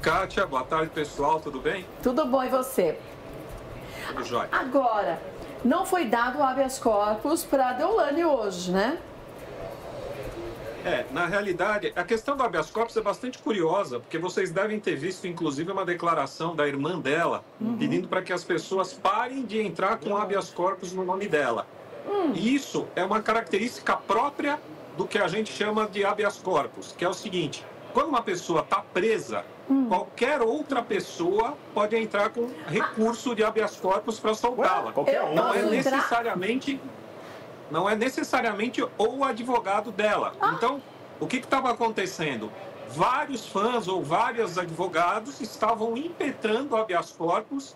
Kátia, boa tarde, pessoal, tudo bem? Tudo bom, e você? Tudo jóia. Agora, não foi dado o habeas corpus para a Deolane hoje, né? Na realidade, a questão do habeas corpus é bastante curiosa, porque vocês devem ter visto, inclusive, uma declaração da irmã dela, pedindo para que as pessoas parem de entrar com habeas corpus no nome dela. E isso é uma característica própria do que a gente chama de habeas corpus, que é o seguinte: quando uma pessoa está presa, qualquer outra pessoa pode entrar com recurso de habeas corpus para soltá-la. Não é necessariamente o advogado dela. Então, o que estava acontecendo? Vários fãs ou vários advogados estavam impetrando habeas corpus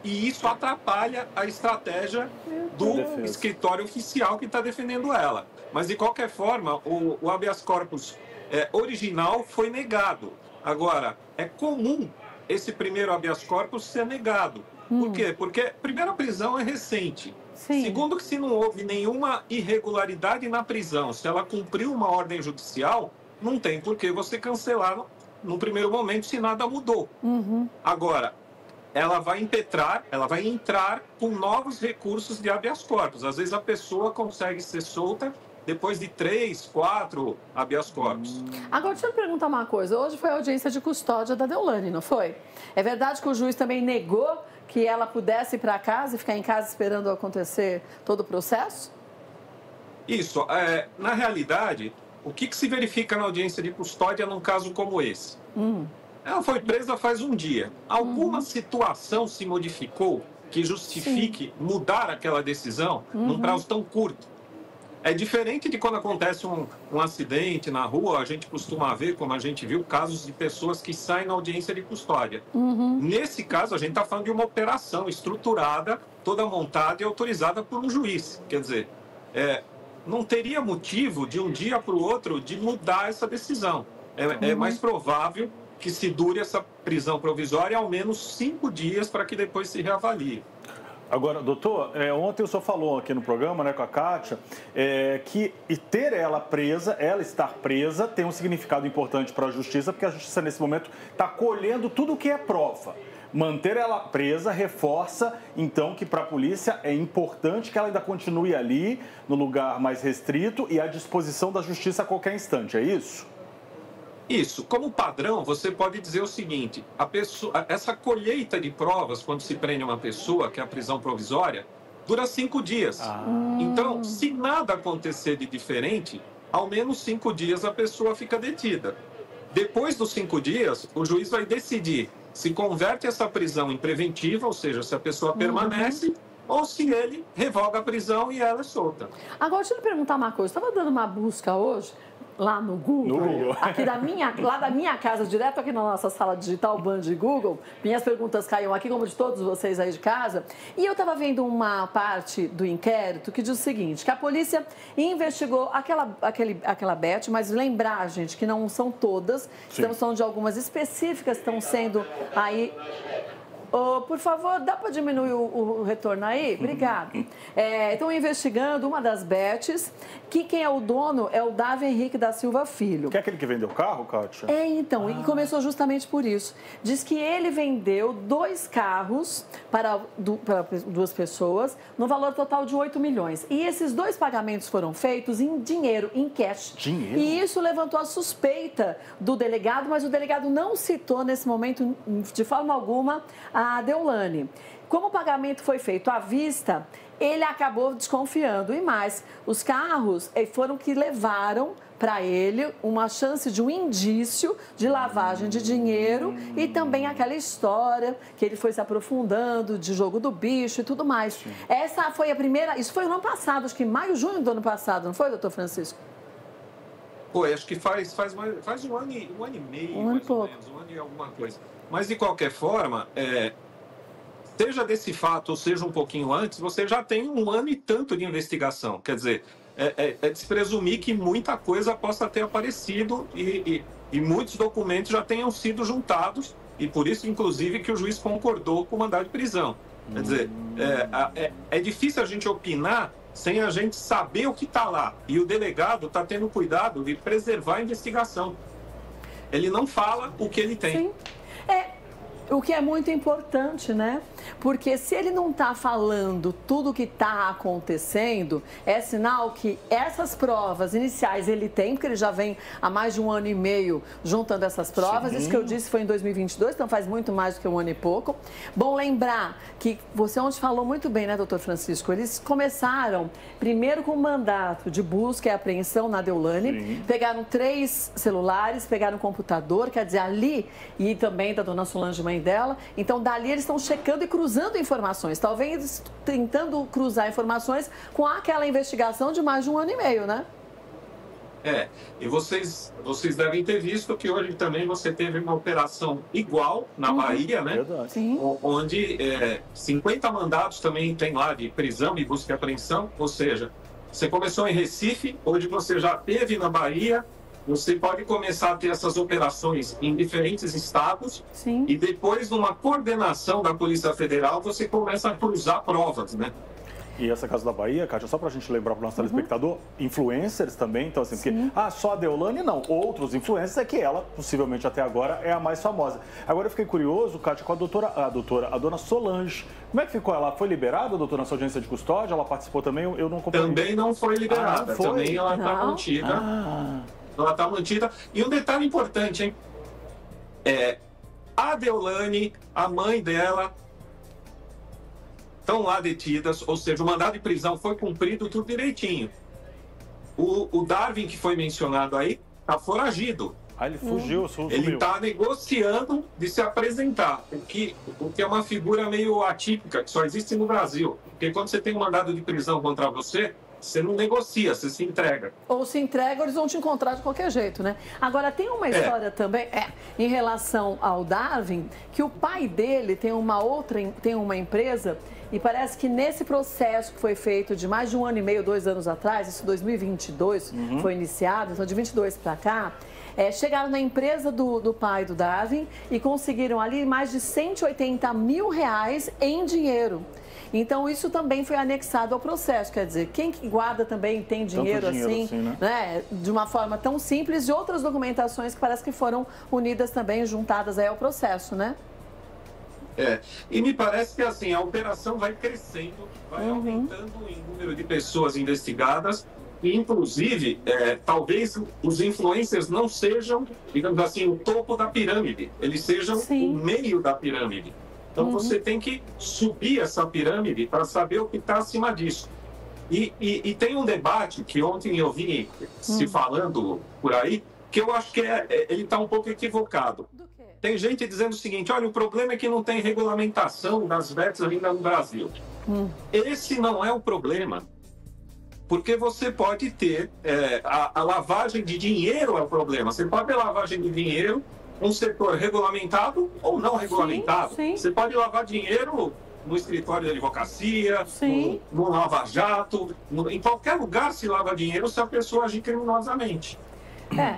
e isso atrapalha a estratégia do escritório oficial que está defendendo ela. Mas, de qualquer forma, o habeas corpus original foi negado. Agora, é comum esse primeiro habeas corpus ser negado. Por quê? Porque, primeiro, a prisão é recente. Sim. Segundo, que se não houve nenhuma irregularidade na prisão, se ela cumpriu uma ordem judicial, não tem por que você cancelar no primeiro momento se nada mudou. Agora, ela vai entrar com novos recursos de habeas corpus. Às vezes a pessoa consegue ser solta depois de 3, 4 habeas corpus. Agora, deixa eu perguntar uma coisa. Hoje foi a audiência de custódia da Deolane, não foi? É verdade que o juiz também negou que ela pudesse ir para casa e ficar em casa esperando acontecer todo o processo? Isso. Na realidade, o que se verifica na audiência de custódia num caso como esse? Ela foi presa faz um dia. Alguma situação se modificou que justifique mudar aquela decisão num prazo tão curto? É diferente de quando acontece um acidente na rua, a gente costuma ver, como a gente viu, casos de pessoas que saem na audiência de custódia. Nesse caso, a gente está falando de uma operação estruturada, toda montada e autorizada por um juiz. Quer dizer, não teria motivo de um dia para o outro de mudar essa decisão. É mais provável que se dure essa prisão provisória ao menos 5 dias para que depois se reavalie. Agora, doutor, ontem o senhor falou aqui no programa, né, com a Kátia, que ter ela presa, ela estar presa, tem um significado importante para a justiça, porque a justiça, nesse momento, está colhendo tudo o que é prova. Manter ela presa reforça, então, que para a polícia é importante que ela ainda continue ali, no lugar mais restrito e à disposição da justiça a qualquer instante, é isso? Isso. Como padrão, você pode dizer o seguinte: essa colheita de provas, quando se prende uma pessoa, que é a prisão provisória, dura 5 dias. Então, se nada acontecer de diferente, ao menos 5 dias a pessoa fica detida. Depois dos 5 dias, o juiz vai decidir se converte essa prisão em preventiva, ou seja, se a pessoa permanece, ou se ele revoga a prisão e ela é solta. Agora, deixa eu lhe perguntar uma coisa. Eu estava dando uma busca hoje lá no Google, aqui lá da minha casa, direto aqui na nossa sala digital Band Google. Minhas perguntas caíam aqui, como de todos vocês aí de casa. E eu estava vendo uma parte do inquérito que diz o seguinte, que a polícia investigou aquela Beth, mas lembrar, gente, que não são todas, estamos falando de algumas específicas que estão sendo aí... por favor, dá para diminuir o retorno aí? Obrigada. Estão investigando uma das Beths, que quem é o dono é o Davi Henrique da Silva Filho. Que é aquele que vendeu o carro, Kátia? Então, e começou justamente por isso. Diz que ele vendeu 2 carros para 2 pessoas, no valor total de 8 milhões. E esses 2 pagamentos foram feitos em dinheiro, em cash. Dinheiro? E isso levantou a suspeita do delegado, mas o delegado não citou nesse momento, de forma alguma, a Deolane. Como o pagamento foi feito à vista, ele acabou desconfiando. E mais, os carros foram que levaram para ele uma chance de um indício de lavagem de dinheiro e também aquela história que ele foi se aprofundando de jogo do bicho e tudo mais. Essa foi a primeira, isso foi no ano passado, acho que maio, junho do ano passado, não foi, doutor Francisco? Acho que faz um ano e meio, mais ou menos, um ano e alguma coisa. Mas, de qualquer forma, seja desse fato ou seja um pouquinho antes, você já tem 1 ano e tanto de investigação. Quer dizer, é de se presumir que muita coisa possa ter aparecido e muitos documentos já tenham sido juntados e por isso, inclusive, que o juiz concordou com o mandado de prisão. Quer dizer, é difícil a gente opinar sem a gente saber o que está lá. E o delegado está tendo cuidado de preservar a investigação. Ele não fala o que ele tem. Sim. O que é muito importante, né? Porque se ele não está falando tudo o que está acontecendo, é sinal que essas provas iniciais ele tem, porque ele já vem há mais de 1 ano e meio juntando essas provas. Sim. Isso que eu disse foi em 2022, então faz muito mais do que 1 ano e pouco. Bom lembrar que você ontem falou muito bem, né, doutor Francisco? Eles começaram primeiro com o mandato de busca e apreensão na Deolane, sim, pegaram 3 celulares, pegaram um computador, quer dizer, ali, e também da dona Solange, mãe dela. Então, dali eles estão checando e cruzando informações. Talvez tentando cruzar informações com aquela investigação de mais de 1 ano e meio, né? E vocês devem ter visto que hoje também você teve uma operação igual na Bahia, né? Verdade. Sim. Onde 50 mandados também tem lá de prisão e busca e apreensão. Ou seja, você começou em Recife, hoje você já teve na Bahia. Você pode começar a ter essas operações em diferentes estados. Sim. E depois, numa coordenação da Polícia Federal, você começa a cruzar provas, né? E essa casa da Bahia, Kátia, só para a gente lembrar para o nosso telespectador, influencers também, então assim, porque, só a Deolane não, outros influencers, é que ela, possivelmente até agora, é a mais famosa. Agora eu fiquei curioso, Kátia, com a dona Solange. Como é que ficou? Ela foi liberada, doutora, na sua audiência de custódia? Ela participou também? Eu não acompanhei. Também não foi liberada, foi? Também ela está mantida. Ela está mantida. E um detalhe importante, hein? A Deolane, a mãe dela, estão lá detidas, ou seja, o mandado de prisão foi cumprido tudo direitinho. O Darwin, que foi mencionado aí, está foragido. Ele fugiu, sumiu. Ele está negociando de se apresentar, o que é uma figura meio atípica, que só existe no Brasil. Porque quando você tem um mandado de prisão contra você, você não negocia, você se entrega. Ou se entrega, eles vão te encontrar de qualquer jeito, né? Agora, tem uma história também, em relação ao Darwin, que o pai dele tem uma empresa, e parece que nesse processo que foi feito de mais de 1 ano e meio, 2 anos atrás, isso 2022 foi iniciado, então de 22 para cá, chegaram na empresa do pai do Darwin e conseguiram ali mais de R$180 mil em dinheiro. Então, isso também foi anexado ao processo, quer dizer, quem que guarda também tem dinheiro assim, né? De uma forma tão simples, e outras documentações que parece que foram unidas também, juntadas aí ao processo, né? E me parece que assim, a operação vai crescendo, vai aumentando em número de pessoas investigadas, e inclusive, talvez os influencers não sejam, digamos assim, o topo da pirâmide, eles sejam o meio da pirâmide. Então, você tem que subir essa pirâmide para saber o que está acima disso. E tem um debate que ontem eu vi se falando por aí, que eu acho que ele está um pouco equivocado. Tem gente dizendo o seguinte, olha, o problema é que não tem regulamentação das bets ainda no Brasil. Esse não é o problema. Porque você pode ter a lavagem de dinheiro é o problema. Você pode ter lavagem de dinheiro um setor no ou não regulamentado. Sim. Você pode lavar dinheiro no escritório de advocacia, no lava-jato, em qualquer lugar se lava dinheiro se a pessoa agir criminosamente.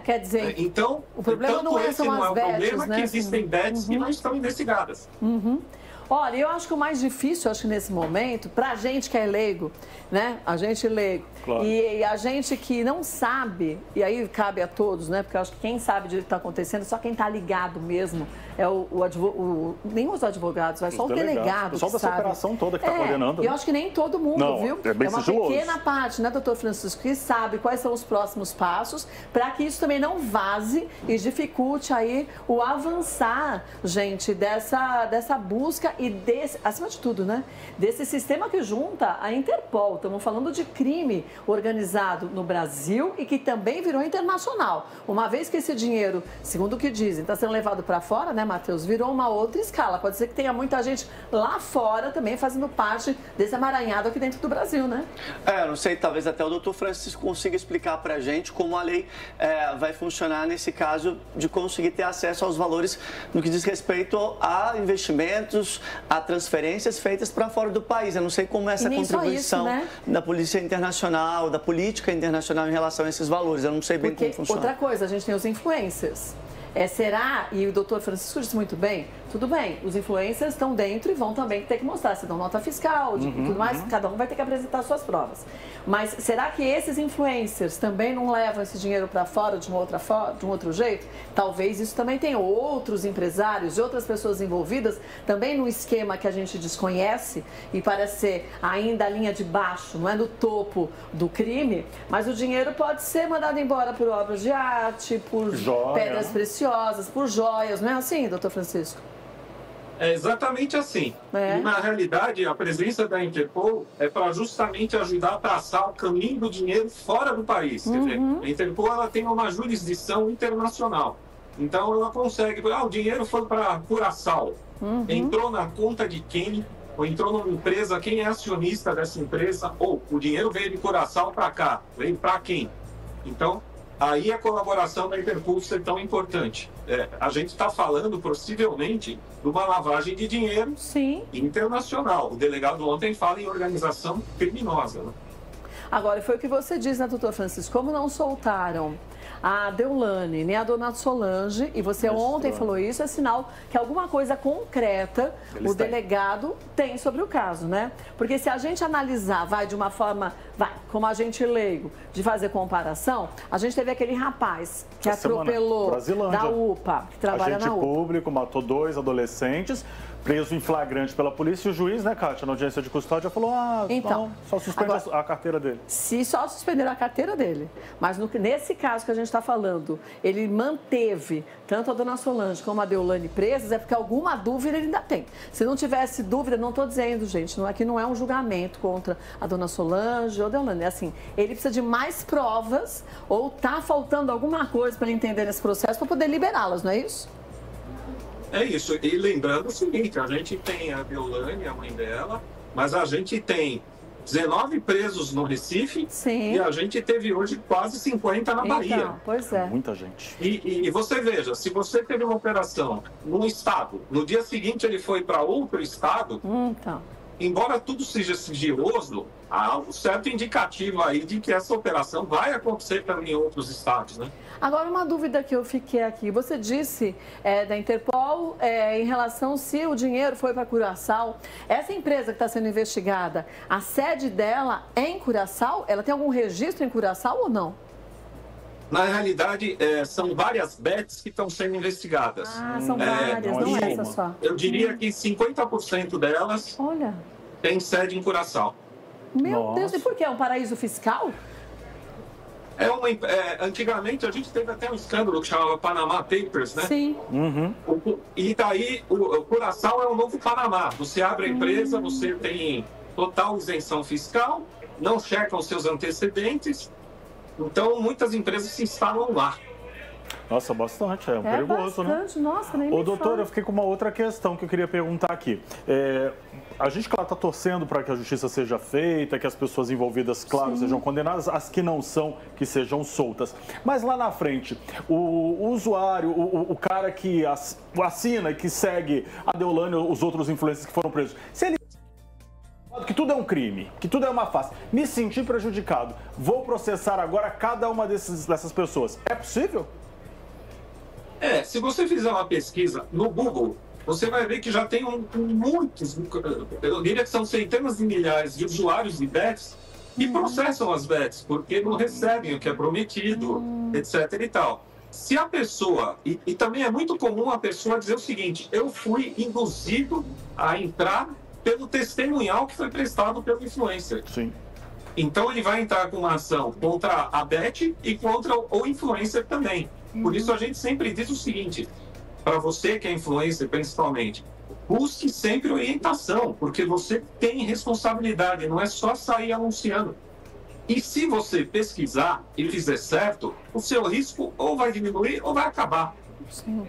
Quer dizer, então, o problema não é só as bets, problema, né? Que existem bets que não estão investigadas. Olha, eu acho que o mais difícil, nesse momento, para a gente que é leigo, né? A gente leigo. Claro. E a gente que não sabe, e aí cabe a todos, né? Porque eu acho que quem sabe de o que está acontecendo, só quem está ligado mesmo, é nem os advogados, é só o delegado. Só dessa operação toda que está coordenando. E eu acho que nem todo mundo, viu? É bem uma sigiloso. Pequena parte, né, doutor Francisco, que sabe quais são os próximos passos, para que isso também não vaze e dificulte aí o avançar, gente, dessa busca e acima de tudo, né, desse sistema que junta a Interpol. Estamos falando de crime organizado no Brasil e que também virou internacional. Uma vez que esse dinheiro, segundo o que dizem, está sendo levado para fora, né, Matheus, virou uma outra escala. Pode ser que tenha muita gente lá fora também fazendo parte desse amaranhado aqui dentro do Brasil, né? Não sei, talvez até o doutor Francisco consiga explicar para a gente como a lei vai funcionar nesse caso de conseguir ter acesso aos valores no que diz respeito a investimentos, a transferências feitas para fora do país. Eu não sei como essa contribuição da Polícia Internacional, da política internacional em relação a esses valores. Eu não sei bem como funciona. Outra coisa, a gente tem os influencers. Será, e o doutor Francisco disse muito bem, tudo bem, os influencers estão dentro e vão também ter que mostrar, se dão nota fiscal, tudo mais, cada um vai ter que apresentar suas provas. Mas será que esses influencers também não levam esse dinheiro para fora de um outro jeito? Talvez isso também tenha outros empresários e outras pessoas envolvidas, também num esquema que a gente desconhece e parece ser ainda a linha de baixo, não é no topo do crime, mas o dinheiro pode ser mandado embora por obras de arte, por pedras preciosas, por joias, não é assim, doutor Francisco? É exatamente assim. E, na realidade, a presença da Interpol é para justamente ajudar a traçar o caminho do dinheiro fora do país. Quer dizer, a Interpol ela tem uma jurisdição internacional. Então, ela consegue... o dinheiro foi para Curaçao. Entrou na conta de quem? Ou entrou numa empresa, quem é acionista dessa empresa? Ou o dinheiro veio de Curaçao para cá. Veio para quem? Então, aí a colaboração da Interpol ser tão importante. A gente está falando, possivelmente, de uma lavagem de dinheiro internacional. O delegado ontem fala em organização criminosa. Né? Agora, foi o que você disse, né, doutor Francisco? Como não soltaram a Deolane nem a dona Solange, e você ontem falou isso, é sinal que alguma coisa concreta o delegado tem sobre o caso, né? Porque se a gente analisar, de uma forma, como agente leigo, de fazer comparação, a gente teve aquele rapaz que atropelou da UPA, que trabalha na UPA. Agente público, matou 2 adolescentes, preso em flagrante pela polícia, e o juiz, né, Kátia, na audiência de custódia, falou, então, só suspende a carteira dele. Se só suspenderam a carteira dele. Mas nesse caso que a gente está falando, ele manteve tanto a dona Solange como a Deolane presas, é porque alguma dúvida ele ainda tem. Se não tivesse dúvida, não estou dizendo, gente, aqui não é um julgamento contra a dona Solange ou a Deolane. É assim, ele precisa de mais provas ou está faltando alguma coisa para ele entender nesse processo para poder liberá-las, não é isso? É isso. E lembrando o seguinte, a gente tem a Deolane, a mãe dela, mas a gente tem 19 presos no Recife e a gente teve hoje quase 50 na Bahia. Pois é. Muita gente. E você veja, se você teve uma operação num estado, no dia seguinte ele foi para outro estado, embora tudo seja sigiloso, há um certo indicativo aí de que essa operação vai acontecer também em outros estados, né? Agora, uma dúvida que eu fiquei aqui. Você disse da Interpol em relação se o dinheiro foi para Curaçao. Essa empresa que está sendo investigada, a sede dela é em Curaçao? Ela tem algum registro em Curaçao ou não? Na realidade, são várias bets que estão sendo investigadas. São várias, não é essa só. Eu diria que 50% delas tem sede em Curaçao. Meu Deus, e por quê? É um paraíso fiscal? Antigamente a gente teve até um escândalo que chamava Panama Papers, né? Sim. E daí o Curaçao é o novo Panamá. Você abre a empresa, você tem total isenção fiscal, não checam seus antecedentes. Então muitas empresas se instalam lá. Nossa, bastante, perigoso, bastante, né? Nossa, nem Ô, doutor, eu fiquei com uma outra questão que eu queria perguntar aqui. A gente, claro, está torcendo para que a justiça seja feita, que as pessoas envolvidas, claro, sejam condenadas, as que não são, que sejam soltas. Mas lá na frente, o usuário, o cara que assina, que segue a Deolane ou os outros influencers que foram presos, se ele que tudo é um crime, que tudo é uma farsa, me senti prejudicado, vou processar agora cada uma dessas pessoas. É possível? Se você fizer uma pesquisa no Google, você vai ver que já tem muitos, eu diria que são centenas de milhares de usuários de bets que processam as bets, porque não recebem o que é prometido, etc. e tal. Se a pessoa, e também é muito comum a pessoa dizer o seguinte, eu fui induzido a entrar pelo testemunhal que foi prestado pelo influencer. Sim. Então ele vai entrar com uma ação contra a bet e contra o influencer também. Por isso a gente sempre diz o seguinte, para você que é influencer principalmente, busque sempre orientação, porque você tem responsabilidade, não é só sair anunciando. E se você pesquisar e fizer certo, o seu risco ou vai diminuir ou vai acabar. Sim.